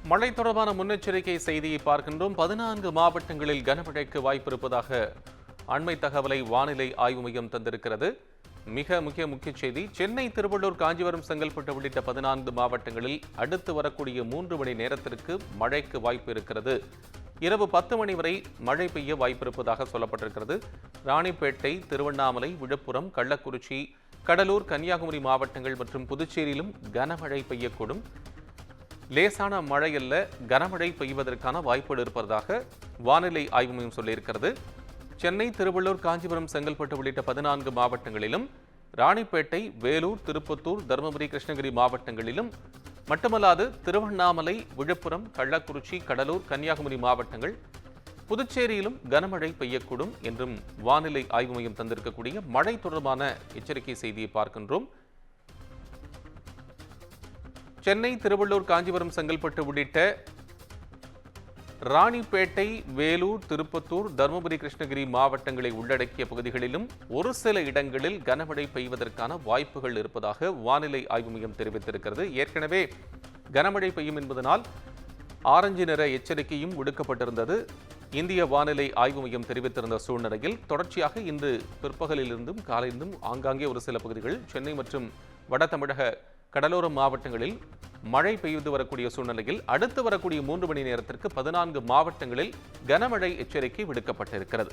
மழை தொடர்பான முன்னெச்சரிக்கை செய்தியை பார்க்கின்றோம். 14 மாவட்டங்களில் கனமழைக்கு வாய்ப்பு இருப்பதாக அண்மை தகவலை வானிலை ஆய்வு மையம் தந்திருக்கிறது. மிக முக்கிய செய்தி, சென்னை, திருவள்ளூர், காஞ்சிபுரம், செங்கல்பட்டு உள்ளிட்ட 14 மாவட்டங்களில் அடுத்து வரக்கூடிய 3 மணி நேரத்திற்கு மழைக்கு வாய்ப்பு இருக்கிறது. இரவு 10 மணி வரை மழை பெய்ய வாய்ப்பிருப்பதாக சொல்லப்பட்டிருக்கிறது. ராணிப்பேட்டை, திருவண்ணாமலை, விழுப்புரம், கள்ளக்குறிச்சி, கடலூர், கன்னியாகுமரி மாவட்டங்கள் மற்றும் புதுச்சேரியிலும் கனமழை பெய்யக்கூடும். லேசான மழை அல்ல, கனமழை பெய்வதற்கான வாய்ப்புகள் இருப்பதாக வானிலை ஆய்வு மையம் சொல்லியிருக்கிறது. சென்னை, திருவள்ளூர், காஞ்சிபுரம், செங்கல்பட்டு உள்ளிட்ட 14 மாவட்டங்களிலும், ராணிப்பேட்டை, வேலூர், திருப்பத்தூர், தருமபுரி, கிருஷ்ணகிரி மாவட்டங்களிலும் மட்டுமல்லாது திருவண்ணாமலை, விழுப்புரம், கள்ளக்குறிச்சி, கடலூர், கன்னியாகுமரி மாவட்டங்கள், புதுச்சேரியிலும் கனமழை பெய்யக்கூடும் என்றும் வானிலை ஆய்வு மையம் தந்திருக்கக்கூடிய மழை தொடர்பான எச்சரிக்கை செய்தியை பார்க்கின்றோம். சென்னை, திருவள்ளூர், காஞ்சிபுரம், செங்கல்பட்டு உள்ளிட்ட ராணிப்பேட்டை, வேலூர், திருப்பத்தூர், தருமபுரி, கிருஷ்ணகிரி மாவட்டங்களை உள்ளடக்கிய பகுதிகளிலும் ஒரு சில இடங்களில் கனமழை பெய்வதற்கான வாய்ப்புகள் இருப்பதாக வானிலை ஆய்வு மையம் தெரிவித்திருக்கிறது. ஏற்கனவே கனமழை பெய்யும் என்பதனால் ஆரஞ்சு நிற எச்சரிக்கையும் விடுக்கப்பட்டிருந்தது. இந்திய வானிலை ஆய்வு மையம் தெரிவித்திருந்த சூழ்நிலையில் தொடர்ச்சியாக இன்று பிற்பகலிலிருந்தும் காலையிலிருந்தும் ஆங்காங்கே ஒரு சில பகுதிகள், சென்னை மற்றும் வட தமிழக கடலோர மாவட்டங்களில் மழை பெய்து வரக்கூடிய சூழ்நிலையில் அடுத்து வரக்கூடிய 3 மணி நேரத்திற்கு 14 மாவட்டங்களில் கனமழை எச்சரிக்கை விடுக்கப்பட்டிருக்கிறது.